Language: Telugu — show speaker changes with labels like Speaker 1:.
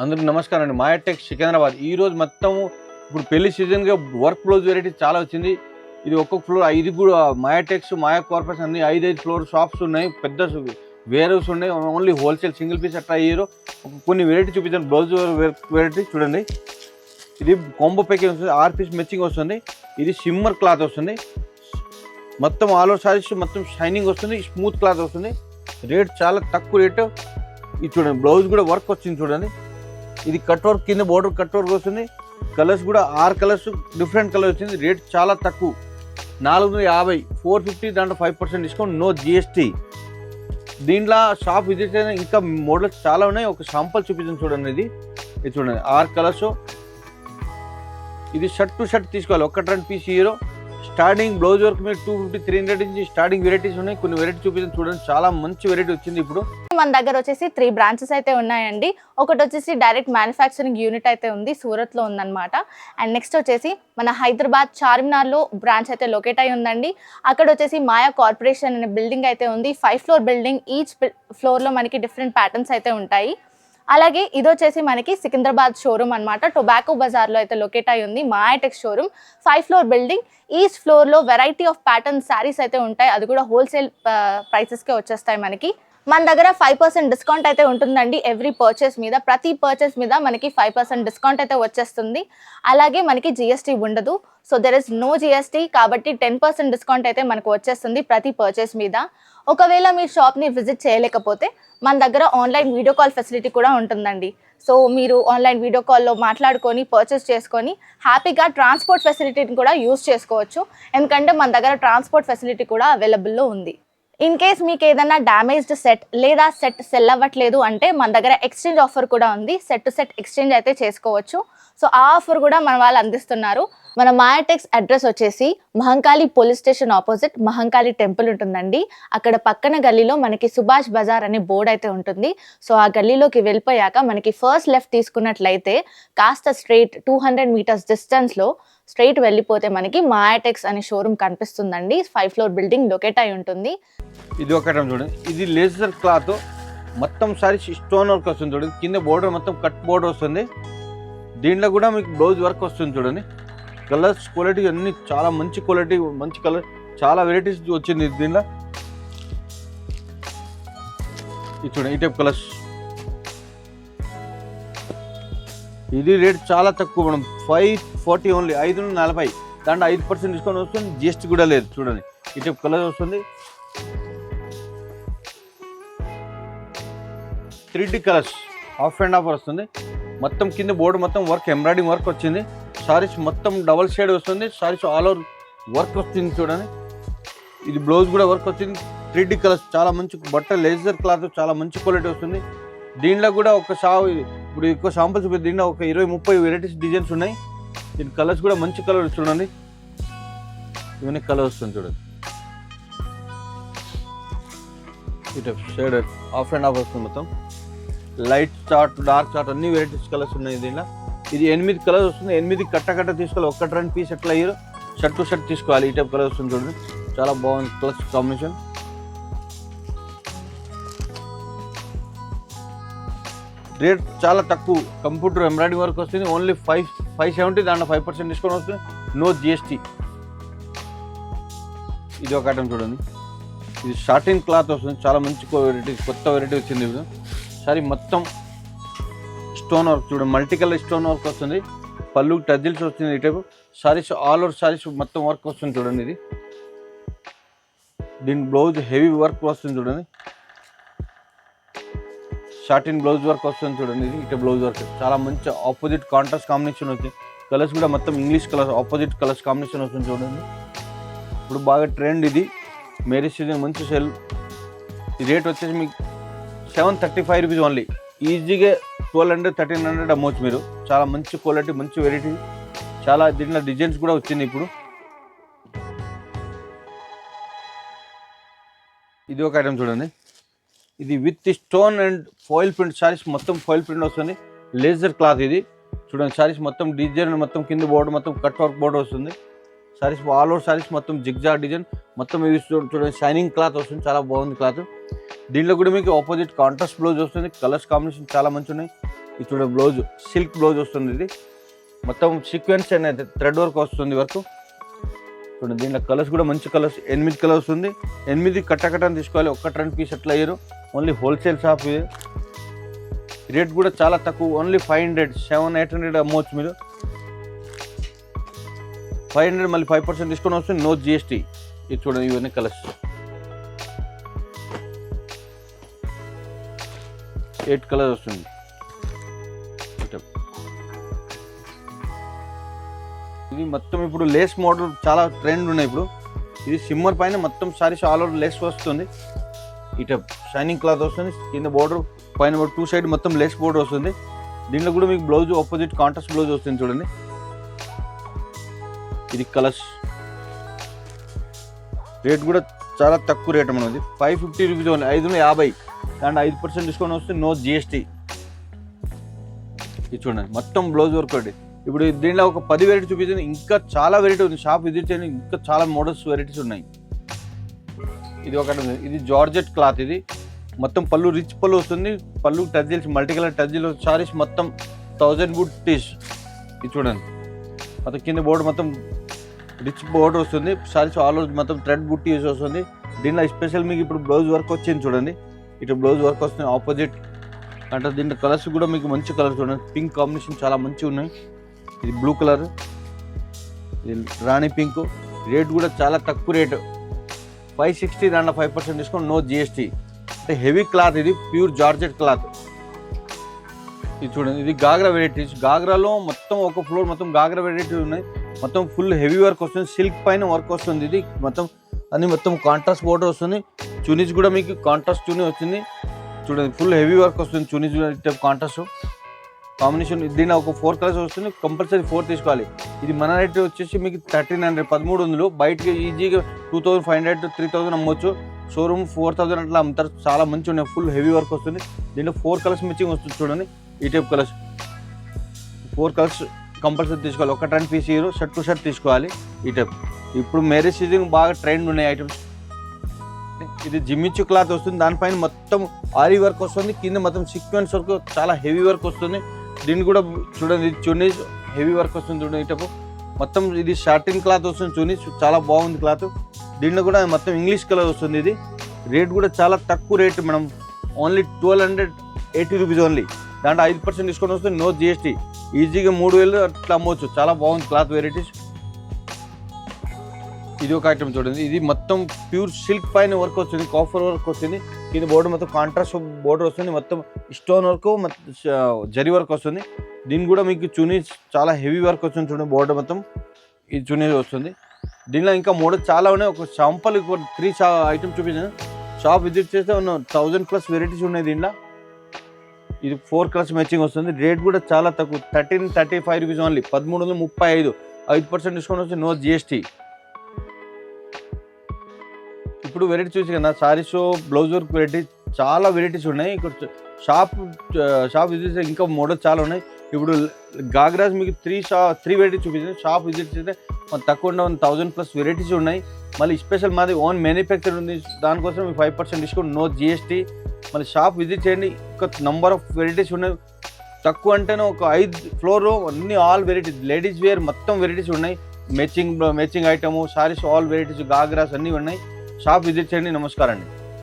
Speaker 1: అందరికి నమస్కారం అండి. మాయా టెక్స్ సికింద్రాబాద్. ఈరోజు మొత్తం ఇప్పుడు పెళ్లి సీజన్గా వర్క్ బ్లౌజ్ వెరైటీ చాలా వచ్చింది. ఇది ఒక్కొక్క ఫ్లోర్ 5 కూడా మాయా టెక్స్, మాయా కార్పొరేషన్ అన్ని 5 ఫ్లోర్ షాప్స్ ఉన్నాయి. పెద్ద వేర్ హౌస్ ఉన్నాయి. ఓన్లీ హోల్సేల్ సింగిల్ పీస్ అట్లా అయ్యారు. కొన్ని వెరైటీ చూపించాను. బ్లౌజ్ వెరైటీ చూడండి. ఇది కాంబో ప్యాకింగ్ వస్తుంది. 6 పీస్ మ్యాచింగ్ వస్తుంది. ఇది సిమ్మర్ క్లాత్ వస్తుంది. మొత్తం ఆల్ ఓవర్ సారీస్ మొత్తం షైనింగ్ వస్తుంది. స్మూత్ క్లాత్ వస్తుంది. రేట్ చాలా తక్కువ రేటు. ఇది చూడండి, బ్లౌజ్ కూడా వర్క్ వచ్చింది చూడండి. ఇది కట్ వర్క్ కింద బోర్డర్ కట్ వర్క్ వస్తుంది. కలర్స్ కూడా 6 కలర్స్ డిఫరెంట్ కలర్ వచ్చింది. రేట్ చాలా తక్కువ, 450, 450. దాంట్లో 5% డిస్కౌంట్, నో జిఎస్టీ. దీంట్లో షాప్ విజిట్ అయినా ఇంకా మోడల్స్ చాలా ఉన్నాయి. ఒక శాంపుల్ చూపించాను చూడండి. ఇది చూడండి, 6 కలర్స్. ఇది షర్ట్ టు షర్ట్ తీసుకోవాలి. 1-2 piece hero. Starting blouse work మీరు 250, 300 నుంచి స్టార్టింగ్ వెరైటీస్ ఉన్నాయి. కొన్ని వెరైటీ చూపించాను చూడండి. చాలా మంచి వెరైటీ వచ్చింది. ఇప్పుడు
Speaker 2: మన దగ్గర వచ్చేసి 3 బ్రాంచెస్ అయితే ఉన్నాయండి. ఒకటి వచ్చేసి డైరెక్ట్ మ్యానుఫ్యాక్చరింగ్ యూనిట్ అయితే ఉంది, సూరత్లో ఉందన్నమాట. అండ్ నెక్స్ట్ వచ్చేసి మన హైదరాబాద్ చార్మినార్లో బ్రాంచ్ అయితే లొకేట్ అయి ఉందండి. అక్కడ వచ్చేసి మాయా కార్పొరేషన్ అనే బిల్డింగ్ అయితే ఉంది. 5 ఫ్లోర్ బిల్డింగ్. ఈచ్ ఫ్లోర్లో మనకి డిఫరెంట్ ప్యాటర్న్స్ అయితే ఉంటాయి. అలాగే ఇది వచ్చేసి మనకి సికింద్రాబాద్ షోరూమ్ అనమాట. టొబాకో బజార్లో అయితే లొకేట్ అయి ఉంది Maya Tex showroom. 5 floor building. Each ఫ్లోర్లో వెరైటీ ఆఫ్ ప్యాటర్న్ శారీస్ అయితే ఉంటాయి. అది కూడా హోల్సేల్ ప్రైసెస్కే వచ్చేస్తాయి మనకి. మన దగ్గర 5% డిస్కౌంట్ అయితే ఉంటుందండి ఎవ్రీ పర్చేస్ మీద. ప్రతి పర్చేస్ మీద మనకి 5% డిస్కౌంట్ అయితే వచ్చేస్తుంది. అలాగే మనకి జిఎస్టీ ఉండదు. So there is no GST. కాబట్టి 10% డిస్కౌంట్ అయితే మనకు వచ్చేస్తుంది ప్రతి పర్చేస్ మీద. ఒకవేళ మీ షాప్ని విజిట్ చేయలేకపోతే మన దగ్గర ఆన్లైన్ వీడియో కాల్ ఫెసిలిటీ కూడా ఉంటుందండి. సో మీరు ఆన్లైన్ వీడియో కాల్లో మాట్లాడుకొని పర్చేస్ చేసుకొని హ్యాపీగా ట్రాన్స్పోర్ట్ ఫెసిలిటీని కూడా యూజ్ చేసుకోవచ్చు. ఎందుకంటే మన దగ్గర ట్రాన్స్పోర్ట్ ఫెసిలిటీ కూడా అవైలబుల్లో ఉంది. ఇన్ కేస్ మీకు ఏదైనా డ్యామేజ్డ్ సెట్ లేదా సెట్ సెల్ అవ్వట్లేదు అంటే మన దగ్గర ఎక్స్చేంజ్ ఆఫర్ కూడా ఉంది. సెట్ టు సెట్ ఎక్స్చేంజ్ అయితే చేసుకోవచ్చు. సో ఆ ఆఫర్ కూడా మన వాళ్ళు అందిస్తున్నారు. మన మాయా టెక్స్ అడ్రస్ వచ్చేసి Mahankali police station opposite Mahankali temple ఉంటుందండి. అక్కడ పక్కన గల్లీలో మనకి సుభాష్ బజార్ అనే బోర్డు అయితే ఉంటుంది. సో ఆ గల్లీలోకి వెళ్ళిపోయాక మనకి ఫస్ట్ లెఫ్ట్ తీసుకున్నట్లయితే కాస్త స్ట్రైట్ 200 మీటర్స్ డిస్టెన్స్లో స్ట్రైట్ వెళ్ళిపోతే మనకి మాయా టెక్స్ అనే షోరూమ్ కనిపిస్తుందండి. 5 ఫ్లోర్ బిల్డింగ్ లొకేట్ అయి ఉంటుంది.
Speaker 1: ఇది ఒకటం చూడండి. ఇది లేజర్ క్లాత్ మొత్తం సారీ స్టోన్ వర్క్ వస్తుంది చూడండి. కింద బోర్డర్ మొత్తం కట్ బోర్డర్ వస్తుంది. దీంట్లో కూడా మీకు బ్లౌజ్ వర్క్ వస్తుంది చూడండి. కలర్స్ క్వాలిటీ అన్ని చాలా మంచి క్వాలిటీ, మంచి కలర్, చాలా వెరైటీస్ వచ్చింది దీంట్లో. ఇది చూడండి, ఈ టైప్ కలర్స్. ఇది రేట్ చాలా తక్కువ మేడం, 540 ఓన్లీ, 540. దాంట్లో 5% డిస్కౌంట్ వస్తుంది. జిఎస్టీ కూడా లేదు. చూడండి, ఈ టైప్ కలర్ వస్తుంది. 3D colours half and half వస్తుంది. మొత్తం కింద బోర్డు మొత్తం వర్క్, ఎంబ్రాయిడింగ్ వర్క్ వచ్చింది. సారీస్ మొత్తం డబల్ షేడ్ వస్తుంది. సారీస్ ఆల్ ఓవర్ వర్క్ వస్తుంది చూడండి. ఇది బ్లౌజ్ కూడా వర్క్ వచ్చింది. 3D కలర్స్ చాలా మంచి బట్ట, లేజర్ క్లాత్, చాలా మంచి క్వాలిటీ వస్తుంది. దీంట్లో కూడా ఇప్పుడు ఎక్కువ శాంపుల్స్ దీంట్లో ఒక 20-30 వెరైటీస్ డిజైన్స్ ఉన్నాయి. దీని కలర్స్ కూడా మంచి కలర్ చూడండి. ఇవన్నీ కలర్ వస్తుంది చూడండి. ఇటు షేడ్ హాఫ్ అండ్ హాఫ్ వస్తుంది. మొత్తం లైట్ చార్ట్, డార్క్ చార్ట్, అన్ని వెరైటీస్ కలర్స్ ఉన్నాయి దీంట్లో. ఇది 8 కలర్స్ వస్తుంది. 8 కట్ట తీసుకోవాలి. 1-2 పీస్ ఎట్లా అయ్యారు. షర్ట్ టు షర్ట్ తీసుకోవాలి. ఈ టైప్ కలర్ వస్తుంది చూడండి. చాలా బాగుంది కలర్స్ కాంబినేషన్. రేట్ చాలా తక్కువ. కంప్యూటర్ ఎంబ్రాయిడింగ్ వర్క్ వస్తుంది. ఓన్లీ 570. దాంట్లో 5% డిస్కౌంట్ వస్తుంది. No GST. ఇది ఒక ఐటమ్ చూడండి. ఇది షార్టింగ్ క్లాత్ వస్తుంది. చాలా మంచి వెరైటీ, కొత్త వెరైటీ వచ్చింది. ఇప్పుడు సారీ మొత్తం స్టోన్ వర్క్ చూడండి. మల్టీ కలర్ స్టోన్ వర్క్ వస్తుంది. పళ్ళు టజిల్స్ వస్తుంది. ఈ type saris all over saris మొత్తం వర్క్ వస్తుంది చూడండి. ఇది దీని బ్లౌజ్ హెవీ వర్క్ వస్తుంది చూడండి. షార్టిన్ బ్లౌజ్ వర్క్ వస్తుంది చూడండి. ఇది ఇటు బ్లౌజ్ వర్క్ చాలా మంచి ఆపోజిట్ కాంట్రాస్ట్ కాంబినేషన్ వచ్చింది. కలర్స్ కూడా మొత్తం English colours, opposite colours combination వస్తుంది చూడండి. ఇప్పుడు బాగా ట్రెండ్ ఇది. మ్యారేజ్ సీజన్ మంచి సేల్. ఈ రేట్ వచ్చేసి మీకు 735 రూపీస్ ఓన్లీ. ఈజీగా 1200, 1300 అమ్మవచ్చు మీరు. చాలా మంచి క్వాలిటీ, మంచి వెరైటీ. చాలా దీంట్లో డిజైన్స్ కూడా వచ్చింది ఇప్పుడు. ఇది ఒక ఐటమ్ చూడండి. ఇది with stone and foil print saris, మొత్తం ఫాయిల్ ప్రింట్ వస్తుంది. లేజర్ క్లాత్ ఇది చూడండి. సారీస్ మొత్తం డిజైన్, మొత్తం కింద బోర్డు మొత్తం కట్ వర్క్ బోర్డు వస్తుంది. సారీస్ ఆల్ ఓవర్ సారీస్ మొత్తం జిగ్జాగ్ డిజైన్, మొత్తం ఇవి చూడండి. షైనింగ్ క్లాత్ వస్తుంది. చాలా బాగుంది క్లాత్. దీంట్లో కూడా మీకు ఆపోజిట్ కాంట్రాస్ట్ బ్లౌజ్ వస్తుంది. కలర్స్ కాంబినేషన్ చాలా మంచి ఉన్నాయి. ఇది చూడ బ్లౌజ్ సిల్క్ బ్లౌజ్ వస్తుంది. ఇది మొత్తం సీక్వెన్స్ అనేది థ్రెడ్ వర్క్ వస్తుంది వర్క్. చూడండి దీంట్లో కలర్స్ కూడా మంచి కలర్స్, 8 కలర్స్ ఉంది. 8 కట్టకట్టని తీసుకోవాలి, ఒక్క 2 పీస్ అట్లా అయ్యారు. ఓన్లీ హోల్సేల్ షాప్ ఇది. రేట్ కూడా చాలా తక్కువ, ఓన్లీ 500, 700-800 అమ్మవచ్చు మీరు. 500 మళ్ళీ 5% డిస్కౌంట్ వస్తుంది, నో జిఎస్టీ. ఇది చూడండి ఇవన్నీ కలర్స్ 8 కలర్స్ వస్తుంది. ఇది మొత్తం ఇప్పుడు లేస్ మోడల్ చాలా ట్రెండ్ ఉన్నాయి ఇప్పుడు. ఇది సిమ్మర్ పైన మొత్తం సారీస్ ఆల్ ఓవర్ లేస్ వస్తుంది. ఇట షైనింగ్ క్లాత్ వస్తుంది, కింద బోర్డర్ పైన 2 సైడ్ మొత్తం లేస్ బోర్డర్ వస్తుంది. దీంట్లో కూడా మీకు బ్లౌజ్ ఆపోజిట్ కాంట్రాస్ట్ బ్లౌజ్ వస్తుంది చూడండి. ఇది కలర్స్. రేట్ కూడా చాలా తక్కువ రేట్ మనది, 550 రూపీస్ ఓన్లీ, 550. అండ్ 5% డిస్కౌంట్ వస్తుంది, నో జిఎస్టీ. ఇది చూడండి మొత్తం బ్లౌజ్ వర్క్ ఒకటి. ఇప్పుడు దీంట్లో ఒక 10 వెరైటీ చూపించింది, ఇంకా చాలా వెరైటీ ఉంది. షాప్ విజిట్ చేయండి, ఇంకా చాలా మోడల్స్ వెరైటీస్ ఉన్నాయి. ఇది ఒకటి ఉంది, ఇది జార్జెట్ క్లాత్. ఇది మొత్తం పళ్ళు రిచ్ పళ్ళు వస్తుంది, పళ్ళు టజిల్స్ మల్టీ కలర్ టజిల్ సారీస్ మొత్తం 1000 బూటీస్. ఇది చూడండి మొత్తం కింద బోర్డు మొత్తం రిచ్ బోర్డర్ వస్తుంది, సారీస్ ఆల్ ఓవర్ మొత్తం థ్రెడ్ బుట్టి యూస్ వస్తుంది. దీంట్లో స్పెషల్ మీకు ఇప్పుడు బ్లౌజ్ వర్క్ వచ్చింది చూడండి. ఇటు బ్లౌజ్ వర్క్ వస్తుంది ఆపోజిట్. అంటే దీంట్లో కలర్స్ కూడా మీకు మంచి కలర్స్ చూడండి, పింక్ కాంబినేషన్ చాలా మంచిగా ఉన్నాయి. ఇది బ్లూ కలర్, ఇది రాణి పింక్. రేట్ కూడా చాలా తక్కువ రేటు, 560. దాంట్లో 5% డిస్కౌంట్, నో జిఎస్టీ. అంటే హెవీ క్లాత్, ఇది ప్యూర్ జార్జెట్ క్లాత్. ఇది చూడండి, ఇది గాగ్రా వెరైటీస్. గాగ్రాలో మొత్తం ఒక ఫ్లోర్ మొత్తం గాగ్రా వెరైటీస్ ఉన్నాయి. మొత్తం ఫుల్ హెవీ వర్క్ వస్తుంది, సిల్క్ పైన వర్క్ వస్తుంది. ఇది మొత్తం అన్ని మొత్తం కాంట్రాస్ట్ బోర్డర్ వస్తుంది. చునీస్ కూడా మీకు కాంట్రాస్ట్ చునీ వచ్చింది చూడండి, ఫుల్ హెవీ వర్క్ వస్తుంది. Chunnis contrast combination. దీనిలో ఒక 4 కలర్స్ వస్తుంది, కంపల్సరీ 4 తీసుకోవాలి. ఇది మన రేట్ వచ్చేసి మీకు 1300, 1300. బయటకి ఈజీగా 2500 3000 అమ్మవచ్చు. షోరూమ్ 4000 అట్లా అమ్ముతారు. చాలా మంచిగా ఉన్నాయి, ఫుల్ హెవీ వర్క్ వస్తుంది. దీంట్లో 4 కలర్స్ మ్యాచింగ్ వస్తుంది చూడండి. ఈ టైప్ కలర్స్ 4 కలర్స్ కంపల్సరీ తీసుకోవాలి. ఒక 10 piece hero shirt to shirt తీసుకోవాలి. ఈ టైప్ ఇప్పుడు మ్యారేజ్ సీజన్ బాగా ట్రెండ్ ఉన్నాయి ఐటమ్స్. ఇది జిమ్మిచ్చు క్లాత్ వస్తుంది, దానిపైన మొత్తం ఆరీ వర్క్ వస్తుంది, కింద మొత్తం సీక్వెన్స్ వర్క్ చాలా హెవీ వర్క్ వస్తుంది. దీన్ని కూడా చూడండి, ఇది చున్నీస్ హెవీ వర్క్ వస్తుంది చూడండి. ఇటపు మొత్తం ఇది షార్టిన్ క్లాత్ వస్తుంది, చున్నీస్ చాలా బాగుంది క్లాత్. దీంట్లో కూడా మొత్తం ఇంగ్లీష్ కలర్ వస్తుంది. ఇది రేట్ కూడా చాలా తక్కువ రేట్ మనం, ఓన్లీ 1280 రూపీస్ ఓన్లీ. దాంట్లో 5% డిస్కౌంట్ వస్తుంది, నో జిఎస్టీ. ఈజీగా 3000 అట్లా అమ్మవచ్చు. చాలా బాగుంది క్లాత్ వెరైటీస్. ఇది ఒక ఐటమ్ చూడండి, ఇది మొత్తం ప్యూర్ సిల్క్ పైన వర్క్ వస్తుంది, కాఫర్ వర్క్ వస్తుంది. కింద బోర్డర్ మొత్తం కాంట్రాస్ట్ బోర్డర్ వస్తుంది, మొత్తం స్టోన్ వర్క్ జరీ వర్క్ వస్తుంది. దీని కూడా మీకు చునీస్ చాలా హెవీ వర్క్ వస్తుంది చూడండి, బోర్డర్ మొత్తం ఇది చునీస్ వస్తుంది. దీనిలో ఇంకా మోడల్ చాలా ఉన్నాయి. ఒక శాంపుల్ 3 ఐటమ్స్ చూపించాను. షాప్ విజిట్ చేస్తే 1000+ వెరైటీస్ ఉన్నాయి దీంట్లో. ఇది 4 కలర్స్ మ్యాచింగ్ వస్తుంది. రేట్ కూడా చాలా తక్కువ, 1335 రూపీస్ ఓన్లీ, 1335. 5% డిస్కౌంట్ వస్తుంది, నో జిఎస్టీ. ఇప్పుడు వెరైటీ చూసి కదా, సారీస్ బ్లౌజ్ వర్క్ వెరైటీ చాలా వెరైటీస్ ఉన్నాయి. ఇక్కడ షాప్ విజిట్ చేస్తే ఇంకా మోడల్ చాలా ఉన్నాయి. ఇప్పుడు గాగ్రాస్ మీకు 3 వెరైటీస్ చూపించాను. షాప్ విజిట్ చేస్తే తక్కువ 1000+ వెరైటీస్ ఉన్నాయి. మళ్ళీ స్పెషల్ మాది ఓన్ మ్యానుఫ్యాక్చర్ ఉంది, దానికోసం 5% డిస్కౌంట్, నో జిఎస్టీ. మళ్ళీ షాప్ విజిట్ చేయండి, ఒక నంబర్ ఆఫ్ వెరైటీస్ ఉన్నాయి. తక్కువ అంటేనే ఒక 5 ఫ్లోర్ అన్ని ఆల్ వెరైటీస్, లేడీస్ వేర్ మొత్తం వెరైటీస్ ఉన్నాయి. Matching item, saris all varieties, ghagras అన్నీ ఉన్నాయి. షాప్ విజిట్ చేయండి. నమస్కారం అండి.